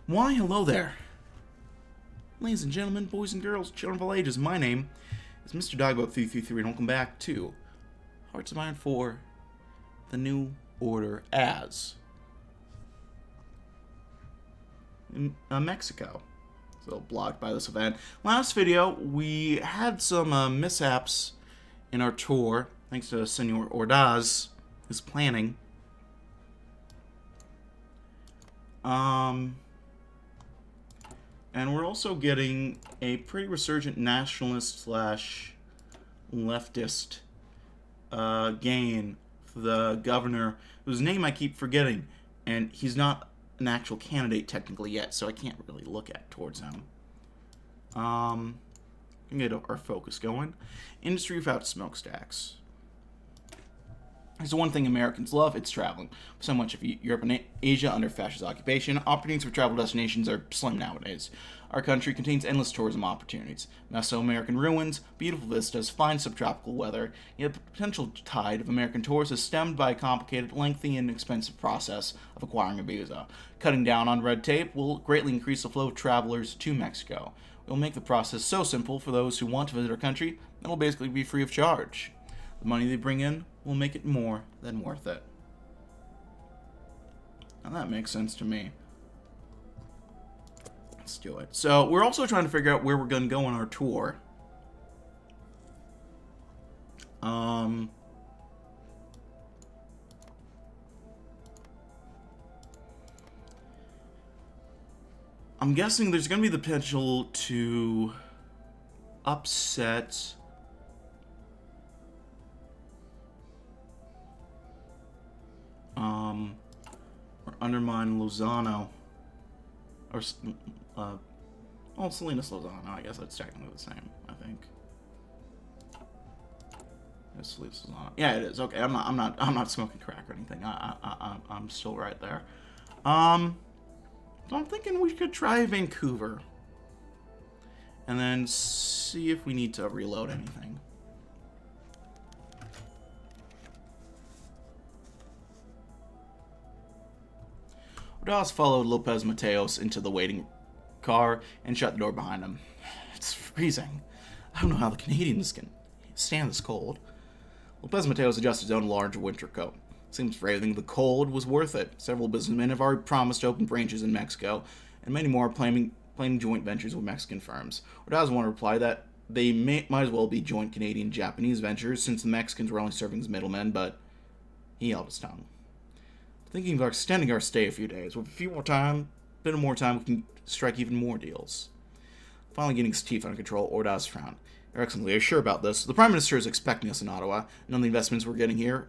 Why, hello there. Ladies and gentlemen, boys and girls, children of all ages, my name is Mr. Dogboat333, and welcome back to Hearts of Iron 4, the New Order as in Mexico. So, blocked by this event. Last video, we had some mishaps in our tour, thanks to Senor Ordaz, his planning. And we're also getting a pretty resurgent nationalist slash leftist gain for the governor, whose name I keep forgetting, and he's not an actual candidate technically yet, so I can't really look at towards him. Get our focus going. Industry without smokestacks. There's the one thing Americans love, it's traveling. So much of Europe and Asia under fascist occupation, opportunities for travel destinations are slim nowadays. Our country contains endless tourism opportunities. Mesoamerican ruins, beautiful vistas, fine subtropical weather, yet the potential tide of American tourists is stemmed by a complicated, lengthy, and expensive process of acquiring a visa. Cutting down on red tape will greatly increase the flow of travelers to Mexico. It will make the process so simple for those who want to visit our country that it will basically be free of charge. The money they bring in will make it more than worth it. Now that makes sense to me. Let's do it. So we're also trying to figure out where we're going to go on our tour. I'm guessing there's going to be the potential to upset or undermine Lozano, or well, Salinas Lozano. I guess that's technically the same. I think. It's Salinas Lozano. Yeah, it is. Okay, I'm not smoking crack or anything. I'm still right there. So I'm thinking we could try Vancouver, and then see if we need to reload anything. Ordaz followed Lopez Mateos into the waiting car and shut the door behind him. It's freezing. I don't know how the Canadians can stand this cold. Lopez Mateos adjusted his own large winter coat. Seems braving the cold was worth it. Several businessmen have already promised to open branches in Mexico, and many more are planning joint ventures with Mexican firms. Ordaz wanted to reply that they might as well be joint Canadian-Japanese ventures, since the Mexicans were only serving as middlemen, but he held his tongue. Thinking of extending our stay a few days. With a bit more time, we can strike even more deals. Finally getting his teeth under control, Ordaz frowned. Your Excellency, are you sure about this? The Prime Minister is expecting us in Ottawa. None of the investments we're getting here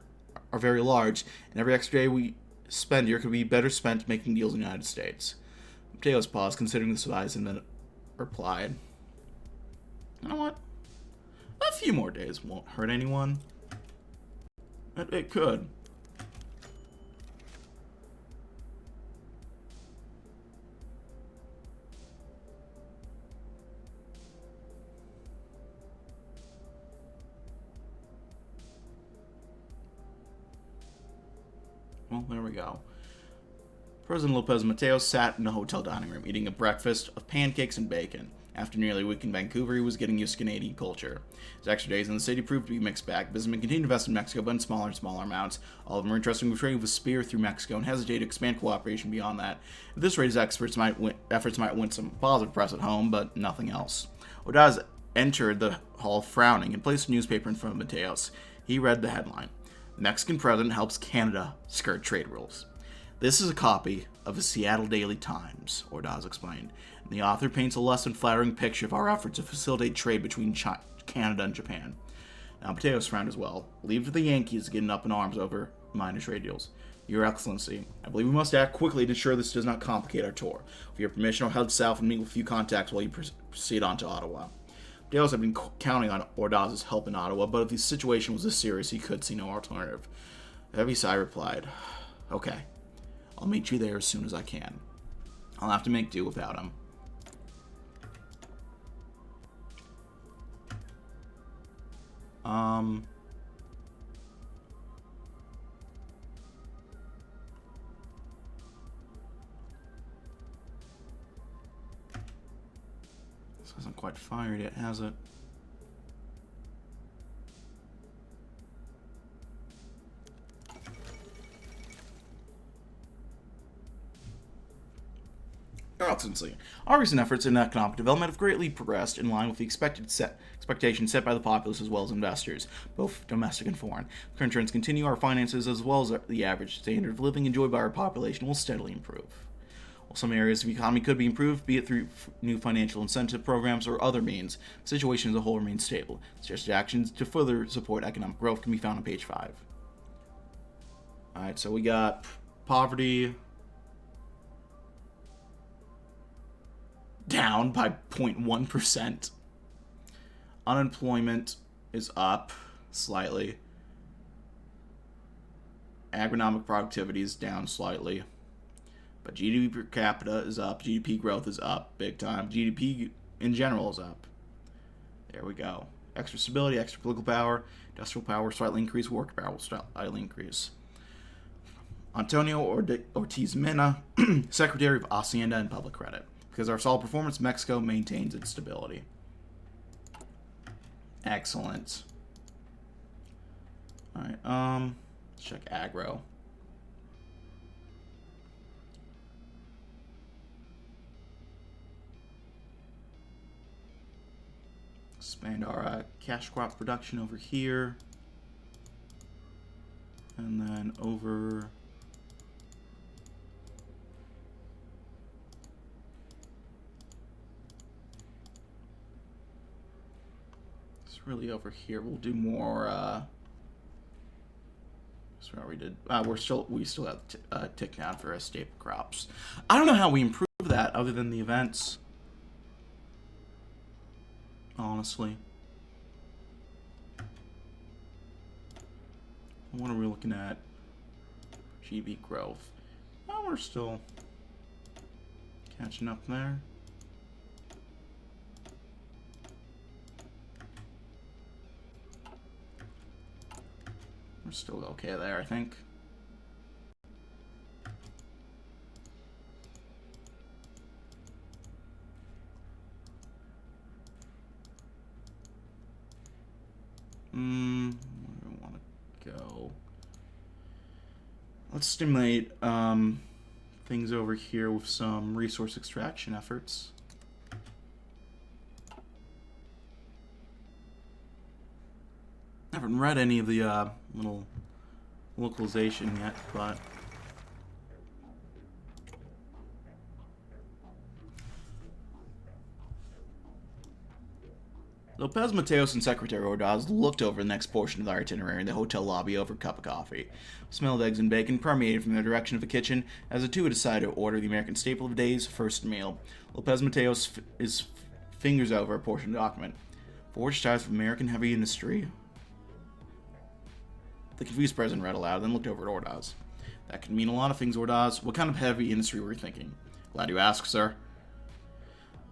are very large, and every extra day we spend here could be better spent making deals in the United States. Mateos paused, considering this advice, and then replied, you know what? A few more days won't hurt anyone. It could. Well, there we go. President Lopez Mateos sat in a hotel dining room, eating a breakfast of pancakes and bacon. After nearly a week in Vancouver, he was getting used to Canadian culture. His extra days in the city proved to be a mixed bag. Businessmen continued to invest in Mexico, but in smaller and smaller amounts. All of them were interested in trading with a spear through Mexico and hesitated to expand cooperation beyond that. At this rate, his efforts might win some positive press at home, but nothing else. Ordaz entered the hall frowning and placed a newspaper in front of Mateos. He read the headline: Mexican President Helps Canada Skirt Trade Rules. This is a copy of the Seattle Daily Times, Ordaz explained. And the author paints a less than flattering picture of our efforts to facilitate trade between Canada and Japan. Now, Mateos frowned as well. Leave to the Yankees getting up in arms over minor trade deals. Your Excellency, I believe we must act quickly to ensure this does not complicate our tour. With your permission, I'll head south and meet with a few contacts while you proceed on to Ottawa. Mateos had been counting on Ordaz's help in Ottawa, but if the situation was this serious, he could see no alternative. A heavy sigh replied, okay, I'll meet you there as soon as I can. I'll have to make do without him. Hasn't quite fired yet, has it? Your Excellency, our recent efforts in economic development have greatly progressed in line with the expectations set by the populace as well as investors, both domestic and foreign. Current trends continue, our finances as well as the average standard of living enjoyed by our population will steadily improve. While some areas of the economy could be improved, be it through new financial incentive programs or other means, the situation as a whole remains stable. Suggested actions to further support economic growth can be found on page 5. Alright, so we got poverty down by 0.1%. Unemployment is up slightly. Agronomic productivity is down slightly. But GDP per capita is up. GDP growth is up big time. GDP in general is up. There we go. Extra stability, extra political power, industrial power slightly increase, worker power will slightly increase. Antonio Ortiz Mena, Secretary of Hacienda and Public Credit. Because of our solid performance, Mexico maintains its stability. Excellent. Alright, let's check aggro. Expand our cash crop production over here. And then over... it's really over here. We'll do more, that's what we did. We still have tick down for staple crops. I don't know how we improve that other than the events. Honestly. What are we looking at? GB growth. Oh, we're still catching up there. We're still okay there, I think. Where do we want to go? Let's stimulate things over here with some resource extraction efforts. I haven't read any of the little localization yet, but Lopez Mateos and Secretary Ordaz looked over the next portion of the itinerary in the hotel lobby over a cup of coffee. The smell of eggs and bacon permeated from the direction of the kitchen as the two had decided to order the American staple of the day's first meal. Lopez Mateos his fingers over a portion of the document. Forged ties with American heavy industry. The confused president read aloud, then looked over at Ordaz. That could mean a lot of things, Ordaz. What kind of heavy industry were you thinking? Glad you asked, sir.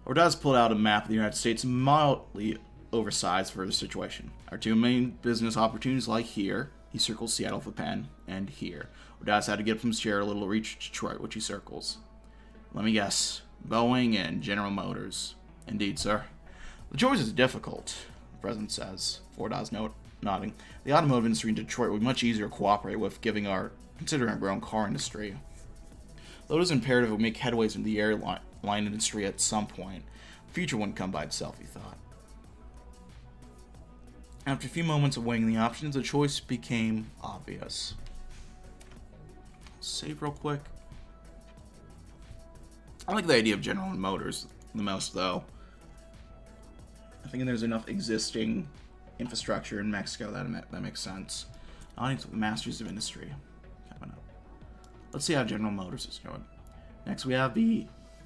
Ordaz pulled out a map of the United States, mildly oversized for the situation. Our two main business opportunities lie here. He circles Seattle with a pen, and here. Ordaz had to get from his chair a little to reach Detroit, which he circles. Let me guess. Boeing and General Motors. Indeed, sir. The choice is difficult, the president says. Ordaz nodding. The automotive industry in Detroit would be much easier to cooperate with, considering our own car industry. Though it is imperative we make headways into the airline industry at some point. The future wouldn't come by itself, he thought. After a few moments of weighing the options, the choice became obvious. Save real quick. I like the idea of General Motors the most, though. I think there's enough existing infrastructure in Mexico that makes sense. Audience with the masters of industry coming up. Let's see how General Motors is going. Next we have the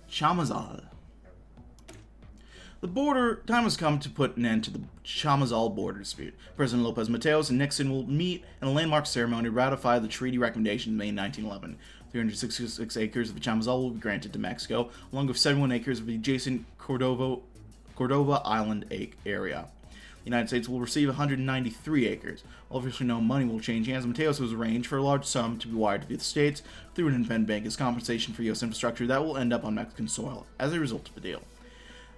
Chamazal. Time has come to put an end to the Chamazal border dispute. President Lopez Mateos and Nixon will meet in a landmark ceremony to ratify the treaty recommendations in May 1911. 366 acres of the Chamazal will be granted to Mexico, along with 71 acres of the adjacent Cordova Island area. The United States will receive 193 acres. While officially no money will change hands, Mateos has arranged for a large sum to be wired to the States through an independent bank as compensation for U.S. infrastructure that will end up on Mexican soil as a result of the deal.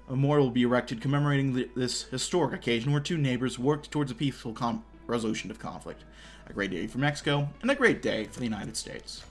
A memorial will be erected commemorating this historic occasion where two neighbors worked towards a peaceful resolution of conflict. A great day for Mexico, and a great day for the United States.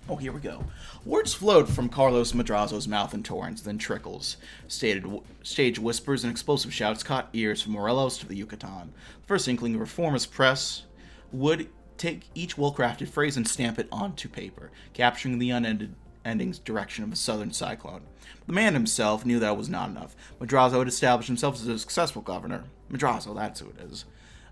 Oh, here we go. Words flowed from Carlos Madrazo's mouth in torrents, then trickles. Stage whispers and explosive shouts caught ears from Morelos to the Yucatan. The first inkling of reformist press would take each well-crafted phrase and stamp it onto paper, capturing the unending direction of a southern cyclone. But the man himself knew that was not enough. Madrazo had established himself as a successful governor. Madrazo, that's who it is.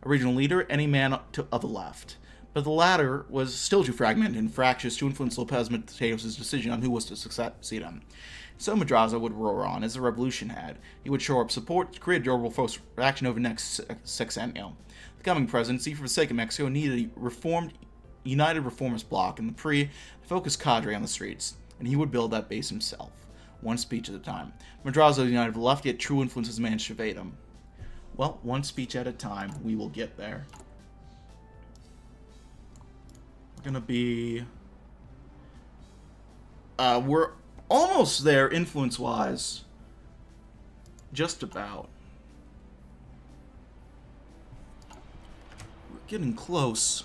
A regional leader, any man of the left. But the latter was still too fragmented and fractious to influence Lopez Mateos' decision on who was to succeed him. So Madrazo would roar on, as the revolution had. He would shore up support to create a durable force for action over the next sexennial. The coming presidency, for the sake of Mexico, needed a united reformist bloc and the focused cadre on the streets, and he would build that base himself, one speech at a time. Madrazo united the left, yet true influence as managed to evade him. Well, one speech at a time, we will get there. We're gonna be... we're almost there, influence-wise. Just about. We're getting close.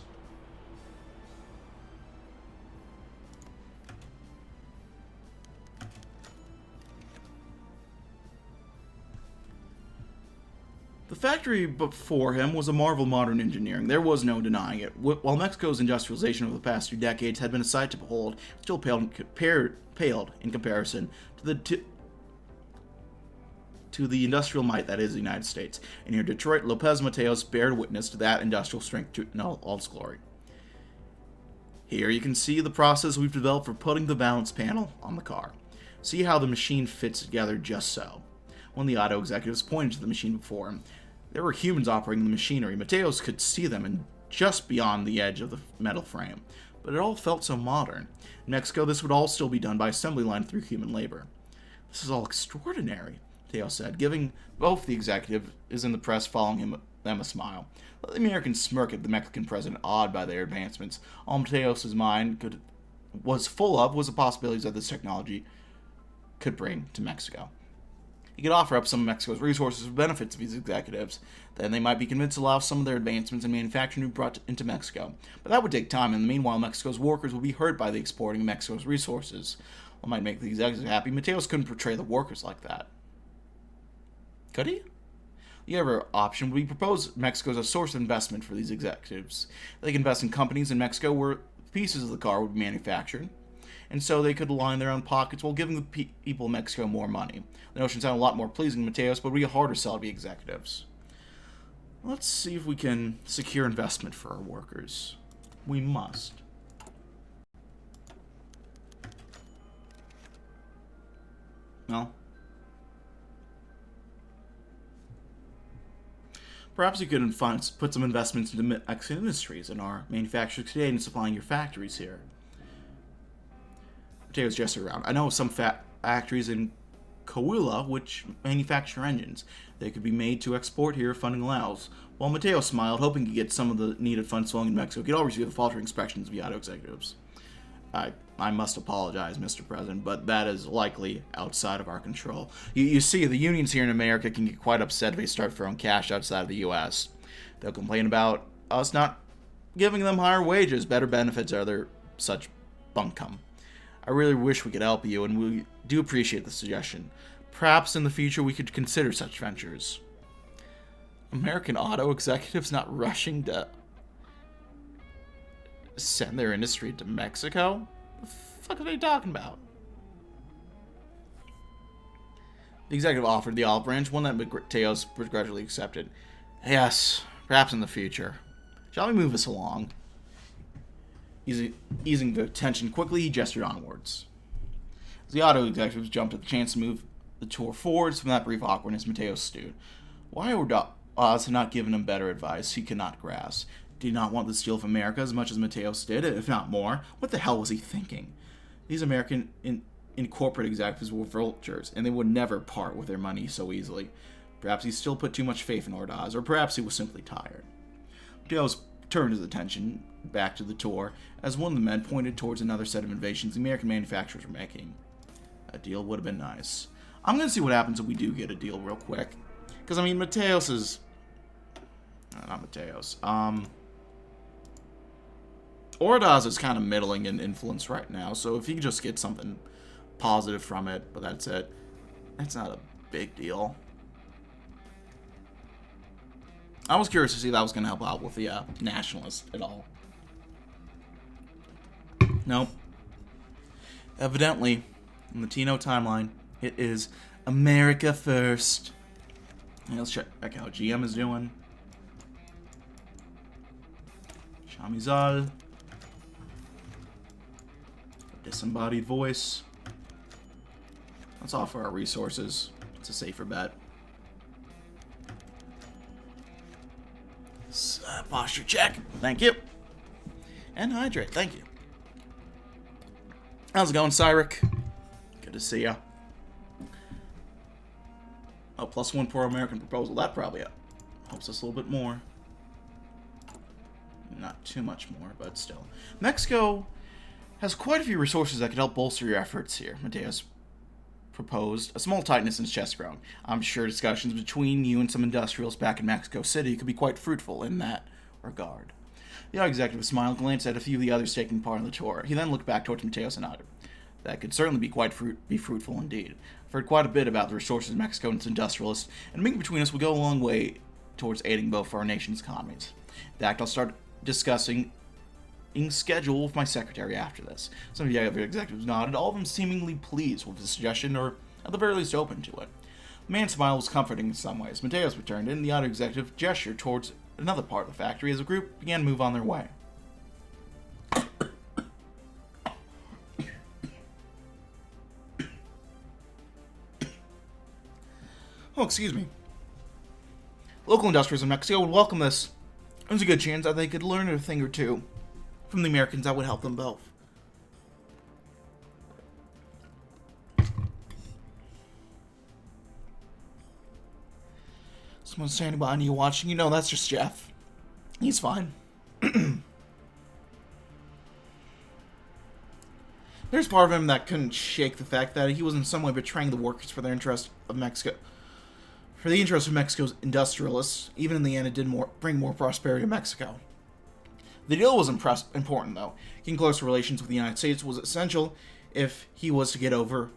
The factory before him was a marvel of modern engineering. There was no denying it. While Mexico's industrialization over the past 2 decades had been a sight to behold, it still paled in comparison to the industrial might that is the United States. And here Detroit, Lopez Mateos bared witness to that industrial strength in all its glory. Here you can see the process we've developed for putting the balance panel on the car. See how the machine fits together just so. One of the auto executives pointed to the machine before him. There were humans operating the machinery. Mateos could see them and just beyond the edge of the metal frame. But it all felt so modern. In Mexico, this would all still be done by assembly line through human labor. This is all extraordinary, Mateos said, giving both the executives in the press following them a smile. The Americans smirked at the Mexican president, awed by their advancements. All Mateos' mind was full of was the possibilities that this technology could bring to Mexico. He could offer up some of Mexico's resources for benefits of these executives. Then they might be convinced to allow some of their advancements in manufacturing to be brought into Mexico. But that would take time, and in the meanwhile, Mexico's workers would be hurt by the exporting of Mexico's resources. What might make the executives happy? Mateos couldn't portray the workers like that. Could he? The other option would be propose Mexico as a source of investment for these executives. They could invest in companies in Mexico where pieces of the car would be manufactured, and so they could line their own pockets while giving the people of Mexico more money. The notion sounded a lot more pleasing to Mateos, but would be a harder sell to the executives. Let's see if we can secure investment for our workers. We must. No? Perhaps you could put some investments into Mexican industries and our manufacturers today and supplying your factories here. Mateos gestured around. I know of some factories in Coahuila which manufacture engines. They could be made to export here if funding allows. While Mateos smiled, hoping to get some of the needed funds flowing in Mexico, he could all receive the faltering inspections of the auto executives. I must apologize, Mr. President, but that is likely outside of our control. You see, the unions here in America can get quite upset if they start throwing cash outside of the U.S. They'll complain about us not giving them higher wages, better benefits, or other such bunkum. I really wish we could help you, and we do appreciate the suggestion. Perhaps in the future we could consider such ventures. American auto executives not rushing to send their industry to Mexico? What the fuck are they talking about? The executive offered the olive branch, one that Mateos gradually accepted. Yes, perhaps in the future. Shall we move us along? Easing the tension quickly, he gestured onwards. As the auto executives jumped at the chance to move the tour forwards from that brief awkwardness, Mateos stewed. Why would Oz had not given him better advice he could not grasp? Did he not want the steel of America as much as Mateos did, if not more? What the hell was he thinking? These American in corporate executives were vultures, and they would never part with their money so easily. Perhaps he still put too much faith in Ordaz, or perhaps he was simply tired. Mateos turned his attention back to the tour as one of the men pointed towards another set of innovations the American manufacturers were making. A deal would have been nice. I'm going to see what happens if we do get a deal real quick. Because, I mean, Mateos is... not Mateos. Ordaz is kind of middling in influence right now, so if you just get something positive from it, but that's it. That's not a big deal. I was curious to see if that was going to help out with the nationalists at all. Nope. Evidently, in the TNO timeline, it is America first. And let's check how GM is doing. Shamizal. Disembodied voice. Let's offer our resources. It's a safer bet. Posture check. Thank you. And hydrate. Thank you. How's it going, Cyric? Good to see ya. Oh, +1 pro-American proposal. That probably helps us a little bit more. Not too much more, but still. Mexico has quite a few resources that could help bolster your efforts here. Mateos proposed a small tightness in his chest grown. I'm sure discussions between you and some industrials back in Mexico City could be quite fruitful in that regard. The executive smiled, glanced at a few of the others taking part in the tour. He then looked back towards Mateos and nodded. That could certainly be fruitful indeed. I've heard quite a bit about the resources of Mexico and its industrialists, and a meeting between us will go a long way towards aiding both our nation's economies. In fact, I'll start discussing schedule with my secretary after this. Some of the other executives nodded, all of them seemingly pleased with the suggestion, or at the very least open to it. The man's smile was comforting in some ways. Mateos returned, and the other executive gestured towards another part of the factory as the group began to move on their way. Oh, excuse me. Local industrials in Mexico would welcome this. There's a good chance that they could learn a thing or two from the Americans that would help them both. Someone's standing behind you watching. You know that's just Jeff. He's fine. There's part of him that couldn't shake the fact that he was in some way betraying the workers for their interest of Mexico. For the interest of Mexico's industrialists, even in the end, it did bring more prosperity to Mexico. The deal was important, though. Getting closer relations with the United States was essential if he was to get over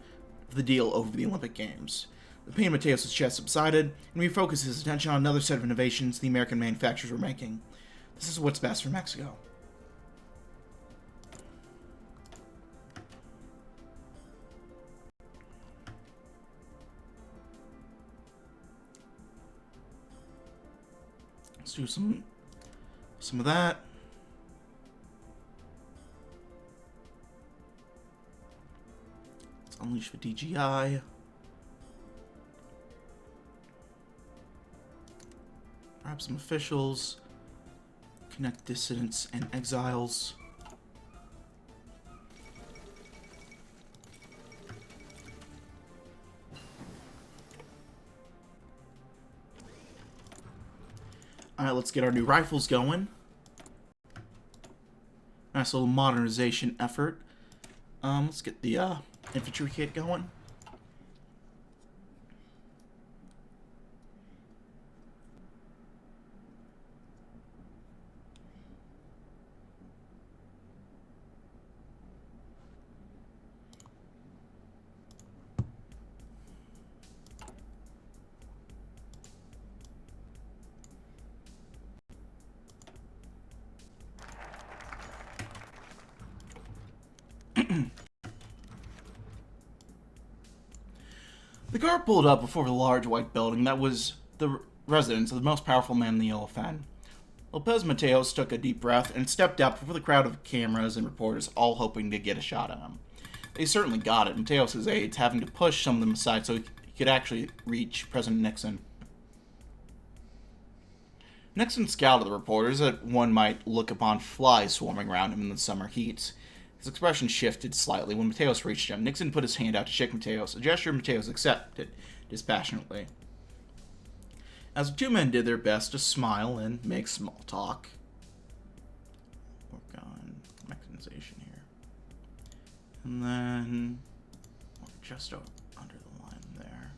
the deal over the Olympic Games. The pain in Mateos' chest subsided, and refocused his attention on another set of innovations the American manufacturers were making. This is what's best for Mexico. Let's do some of that. Let's unleash the DGI. Grab some officials. Connect dissidents and exiles. Alright, let's get our new rifles going. Nice little modernization effort. Let's get the infantry kit going. The car pulled up before the large white building that was the residence of the most powerful man in the OFN. Lopez Mateos took a deep breath and stepped up before the crowd of cameras and reporters, all hoping to get a shot at him. They certainly got it, Mateos' aides having to push some of them aside so he could actually reach President Nixon. Nixon scowled at the reporters that one might look upon flies swarming around him in the summer heats. His expression shifted slightly when Mateos reached him. Nixon put his hand out to shake Mateos, a gesture Mateos accepted dispassionately. As the two men did their best to smile and make small talk. Work on mechanization here. And then just under the line there.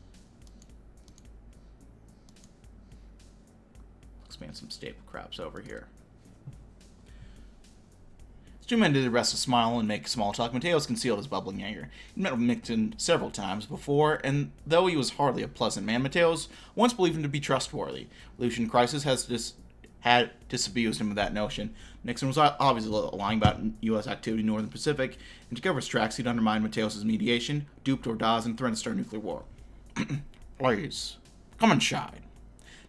Expand some staple crops over here. As two men did the rest to smile and make small talk, Mateos concealed his bubbling anger. He met with Nixon several times before, and though he was hardly a pleasant man, Mateos once believed him to be trustworthy. Revolution crisis had disabused him of that notion. Nixon was obviously lying about U.S. activity in the Northern Pacific, and to cover his tracks, he'd undermined Mateos' mediation, duped Ordaz, and threatened to start a nuclear war. Please, come inside,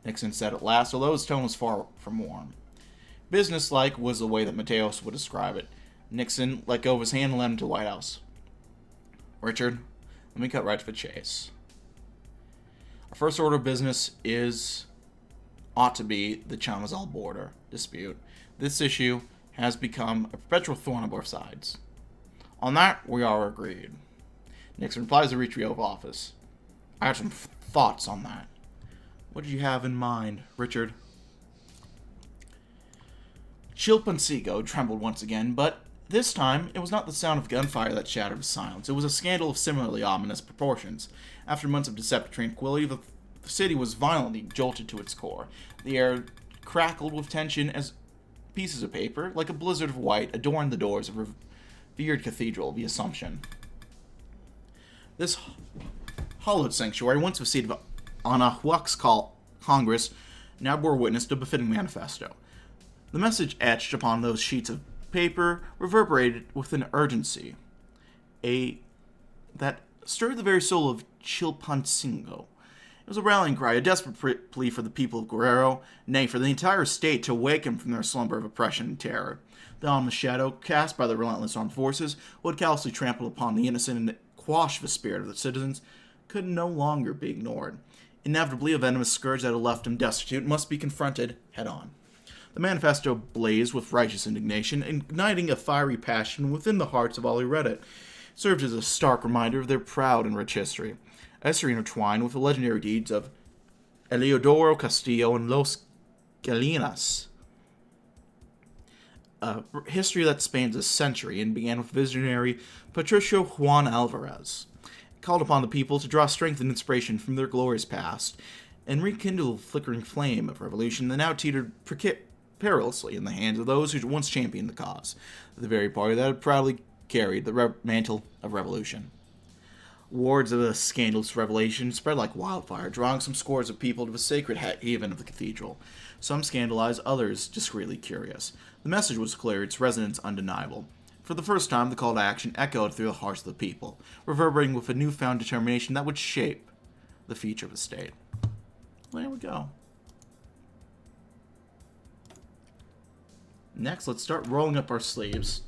Nixon said at last, although his tone was far from warm. Business-like was the way that Mateos would describe it. Nixon let go of his hand and led him to the White House. Richard, let me cut right to the chase. Our first order of business ought to be the Chamazal border dispute. This issue has become a perpetual thorn on both sides. On that, we are agreed. Nixon replies to reach the Oval Office. I have some thoughts on that. What did you have in mind, Richard? Chilpancingo trembled once again, but this time it was not the sound of gunfire that shattered the silence. It was a scandal of similarly ominous proportions. After months of deceptive tranquility, the city was violently jolted to its core. The air crackled with tension as pieces of paper, like a blizzard of white, adorned the doors of a revered cathedral of the Assumption. This hallowed sanctuary, once the seat of Anahuac's Congress, now bore witness to a befitting manifesto. The message etched upon those sheets of paper reverberated with an urgency that stirred the very soul of Chilpancingo. It was a rallying cry, a desperate plea for the people of Guerrero, nay, for the entire state to awaken from their slumber of oppression and terror. The ominous shadow cast by the relentless armed forces, who had callously trampled upon the innocent and quashed the spirit of the citizens, could no longer be ignored. Inevitably, a venomous scourge that had left them destitute must be confronted head-on. The manifesto blazed with righteous indignation, igniting a fiery passion within the hearts of all who read it. It served as a stark reminder of their proud and rich history. A history intertwined with the legendary deeds of Eliodoro Castillo and Los Galinas. A history that spans a century and began with visionary Patricio Juan Alvarez. It called upon the people to draw strength and inspiration from their glorious past and rekindle the flickering flame of revolution that now teetered perilously in the hands of those who once championed the cause, the very party that had proudly carried the mantle of revolution. Words of the scandalous revelation spread like wildfire, drawing some scores of people to the sacred haven of the cathedral. Some scandalized, others discreetly curious. The message was clear, its resonance undeniable. For the first time, the call to action echoed through the hearts of the people, reverberating with a newfound determination that would shape the future of the state. Well, there we go. Next, let's start rolling up our sleeves.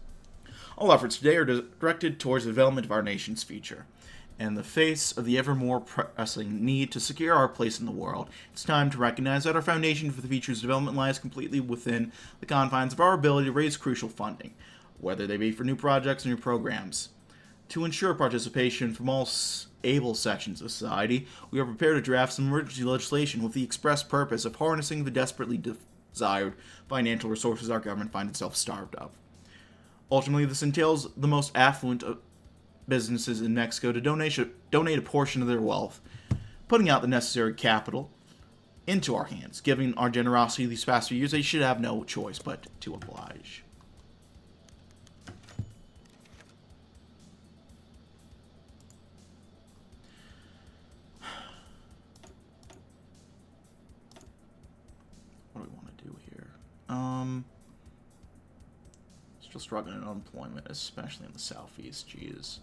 All efforts today are directed towards the development of our nation's future. In the face of the ever more pressing need to secure our place in the world, it's time to recognize that our foundation for the future's development lies completely within the confines of our ability to raise crucial funding, whether they be for new projects or new programs. To ensure participation from all able sections of society, we are prepared to draft some emergency legislation with the express purpose of harnessing the desperately desired financial resources our government finds itself starved of. Ultimately, this entails the most affluent businesses in Mexico to donate a portion of their wealth, putting out the necessary capital into our hands. Given our generosity these past few years, they should have no choice but to oblige. What do we want to do here? Still struggling with unemployment, especially in the southeast. Jeez.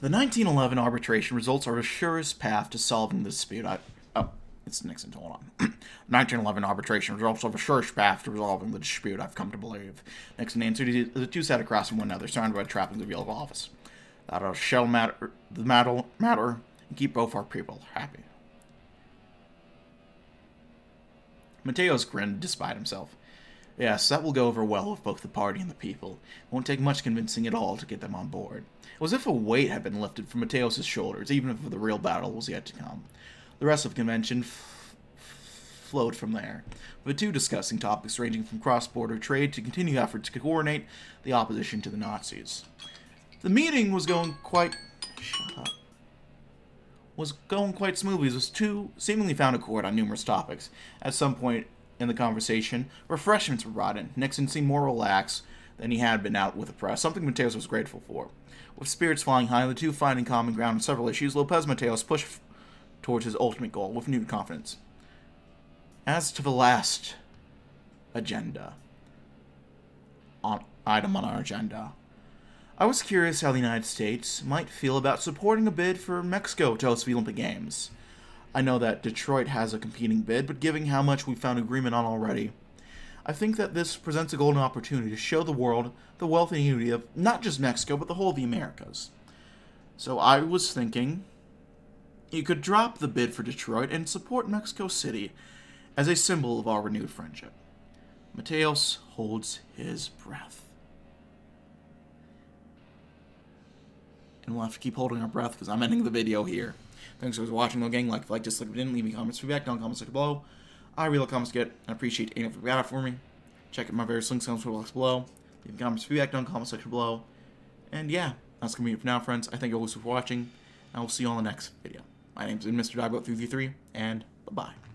The 1911 arbitration results are the surest path to solving the dispute. It's Nixon, hold on. 1911 arbitration results are the surest path to resolving the dispute, I've come to believe. Nixon answered, the two sat across from one another, surrounded by trappings of the Oval Office. That shall matter and keep both our people happy. Mateos grinned despite himself. Yes, that will go over well with both the party and the people. It won't take much convincing at all to get them on board. It was as if a weight had been lifted from Mateos' shoulders, even if the real battle was yet to come. The rest of the convention flowed from there, with the two discussing topics ranging from cross-border trade to continued efforts to coordinate the opposition to the Nazis. The meeting was going quite smoothly as the two seemingly found accord on numerous topics. At some point in the conversation, refreshments were brought in. Nixon seemed more relaxed than he had been out with the press, something Mateos was grateful for. With spirits flying high, the two finding common ground on several issues, Lopez Mateos pushed towards his ultimate goal with renewed confidence. As to the last item on our agenda, I was curious how the United States might feel about supporting a bid for Mexico to host the Olympic Games. I know that Detroit has a competing bid, but given how much we've found agreement on already, I think that this presents a golden opportunity to show the world the wealth and unity of not just Mexico, but the whole of the Americas. So I was thinking you could drop the bid for Detroit and support Mexico City as a symbol of our renewed friendship. Mateos holds his breath. And we'll have to keep holding our breath because I'm ending the video here. Thanks for watching, though, gang. Like, dislike, if you didn't, leave me comments, feedback down in the comments section below. I really love comments to get. I appreciate any of you got it for me. Check out my various links in the box below. Leave comments, feedback down in the comment section below. And yeah, that's going to be it for now, friends. I thank you all for watching. I will see you all in the next video. My name is Mr. DB333, and bye-bye.